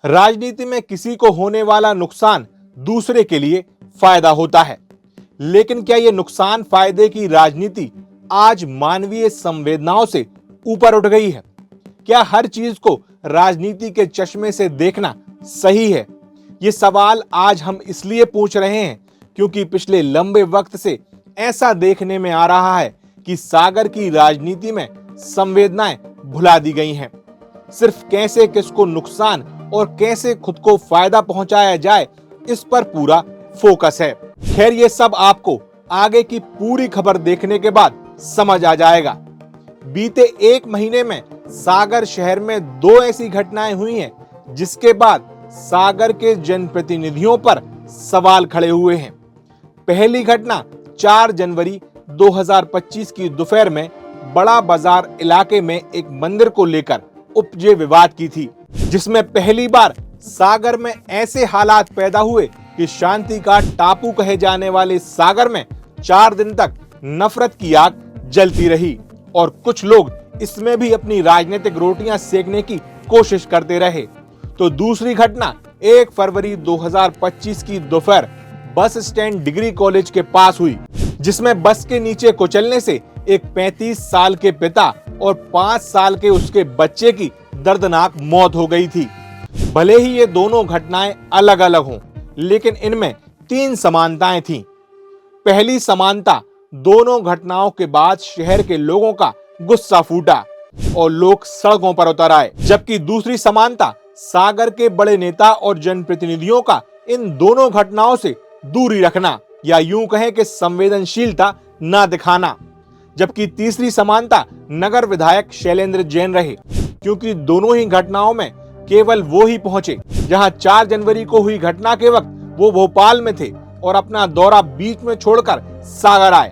राजनीति में किसी को होने वाला नुकसान दूसरे के लिए फायदा होता है, लेकिन क्या यह नुकसान फायदे की राजनीति आज मानवीय संवेदनाओं से ऊपर उठ गई है? क्या हर चीज को राजनीति के चश्मे से देखना सही है? ये सवाल आज हम इसलिए पूछ रहे हैं क्योंकि पिछले लंबे वक्त से ऐसा देखने में आ रहा है कि सागर की राजनीति में संवेदनाएं भुला दी गई हैं। सिर्फ कैसे किसको नुकसान और कैसे खुद को फायदा पहुंचाया जाए, इस पर पूरा फोकस है। खैर, ये सब आपको आगे की पूरी खबर देखने के बाद समझ आ जाएगा। बीते एक महीने में सागर शहर में दो ऐसी घटनाएं हुई हैं जिसके बाद सागर के जनप्रतिनिधियों पर सवाल खड़े हुए हैं। पहली घटना 4 जनवरी 2025 की दोपहर में बड़ा बाजार इलाके में एक मंदिर को लेकर उपजे विवाद की थी, जिसमें पहली बार सागर में ऐसे हालात पैदा हुए कि शांति का टापू कहे जाने वाले सागर में 4 दिन तक नफरत की आग जलती रही और कुछ लोग इसमें भी अपनी राजनीतिक रोटियां सेकने की कोशिश करते रहे। तो दूसरी घटना 1 फरवरी 2025 की दोपहर बस स्टैंड डिग्री कॉलेज के पास हुई, जिसमें बस के नीचे कुचलने से एक 35 साल के पिता और 5 साल के उसके बच्चे की दर्दनाक मौत हो गई थी। भले ही ये दोनों घटनाएं अलग अलग हों, लेकिन इनमें 3 समानताएं थीं। पहली समानता, दोनों घटनाओं के बाद शहर के लोगों का गुस्सा फूटा और लोग सड़कों पर उतर आए। जबकि दूसरी समानता, सागर के बड़े नेता और जनप्रतिनिधियों का इन दोनों घटनाओं से दूरी रखना, या यूं कहें कि संवेदनशीलता ना दिखाना। जबकि तीसरी समानता नगर विधायक शैलेंद्र जैन रहे, क्योंकि दोनों ही घटनाओं में केवल वो ही पहुंचे जहां 4 जनवरी को हुई घटना के वक्त वो भोपाल में थे और अपना दौरा बीच में छोड़कर सागर आए।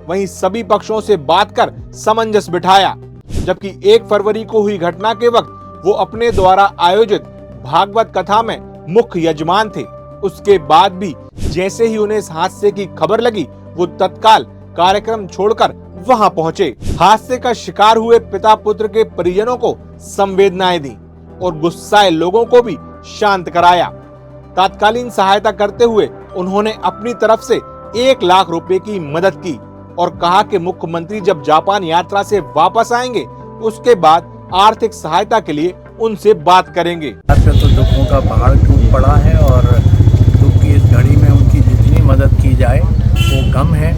वहीं सभी पक्षों से बात कर सामंजस्य बिठाया। जबकि 1 फरवरी को हुई घटना के वक्त वो अपने द्वारा आयोजित भागवत कथा में मुख्य यजमान थे। उसके बाद भी जैसे ही उन्हें इस हादसे की खबर लगी, वो तत्काल कार्यक्रम छोड़कर वहां पहुंचे। हादसे का शिकार हुए पिता पुत्र के परिजनों को संवेदनाएं दी और गुस्साए लोगों को भी शांत कराया। तात्कालीन सहायता करते हुए उन्होंने अपनी तरफ से 1 लाख रुपए की मदद की और कहा कि मुख्यमंत्री जब जापान यात्रा से वापस आएंगे, उसके बाद आर्थिक सहायता के लिए उनसे बात करेंगे। तो दुखों का पहाड़ टूट पड़ा है और दुख की इस घड़ी में उनकी जितनी मदद की जाए वो कम है।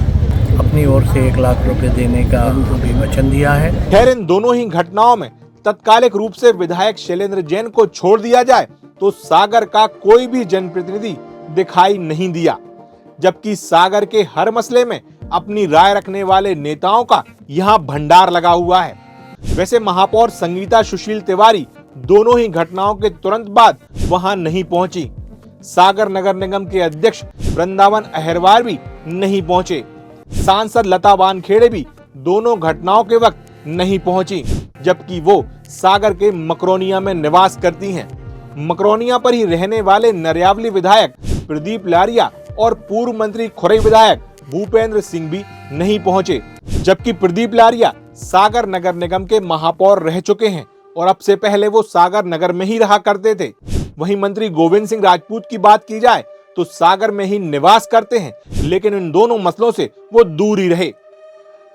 अपनी ओर से 1 लाख रुपए देने का भी वचन दिया है। खैर, इन दोनों ही घटनाओं में तत्कालिक रूप से विधायक शैलेंद्र जैन को छोड़ दिया जाए तो सागर का कोई भी जनप्रतिनिधि दिखाई नहीं दिया, जबकि सागर के हर मसले में अपनी राय रखने वाले नेताओं का यहाँ भंडार लगा हुआ है। वैसे महापौर संगीता सुशील तिवारी दोनों ही घटनाओं के तुरंत बाद वहां नहीं पहुंची। सागर नगर निगम के अध्यक्ष वृंदावन अहिरवार भी नहीं पहुंचे। सांसद लता वानखेड़े भी दोनों घटनाओं के वक्त नहीं पहुंची, जबकि वो सागर के मकरोनिया में निवास करती हैं। मकरोनिया पर ही रहने वाले नरियावली विधायक प्रदीप लारिया और पूर्व मंत्री खुरई विधायक भूपेंद्र सिंह भी नहीं पहुंचे। जबकि प्रदीप लारिया सागर नगर निगम के महापौर रह चुके हैं और अब से पहले वो सागर नगर में ही रहा करते थे। वहीं मंत्री गोविंद सिंह राजपूत की बात की जाए तो सागर में ही निवास करते हैं, लेकिन इन दोनों मसलों से वो दूर ही रहे।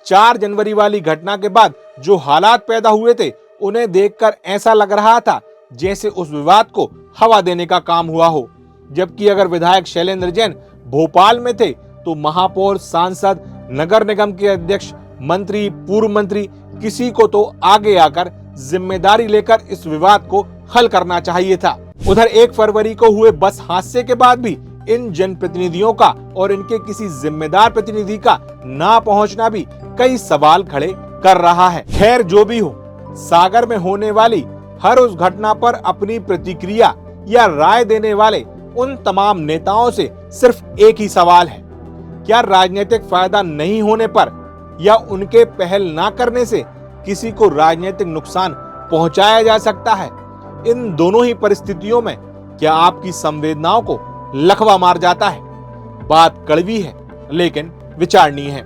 4 जनवरी वाली घटना के बाद जो हालात पैदा हुए थे, उन्हें देखकर ऐसा लग रहा था जैसे उस विवाद को हवा देने का काम हुआ हो। जबकि अगर विधायक शैलेंद्र जैन भोपाल में थे तो महापौर, सांसद, नगर निगम के अध्यक्ष, मंत्री, पूर्व मंत्री, किसी को तो आगे आकर जिम्मेदारी लेकर इस विवाद को हल करना चाहिए था। उधर 1 फरवरी को हुए बस हादसे के बाद भी इन जनप्रतिनिधियों का और इनके किसी जिम्मेदार प्रतिनिधि का ना पहुंचना भी कई सवाल खड़े कर रहा है। खैर, जो भी हो, सागर में होने वाली हर उस घटना पर अपनी प्रतिक्रिया या राय देने वाले उन तमाम नेताओं से सिर्फ एक ही सवाल है, क्या राजनीतिक फायदा नहीं होने पर या उनके पहल ना करने से किसी को राजनीतिक नुकसान पहुंचाया जा सकता है? इन दोनों ही परिस्थितियों में क्या आपकी संवेदनाओं को लकवा मार जाता है? बात कड़वी है, लेकिन विचारणीय है।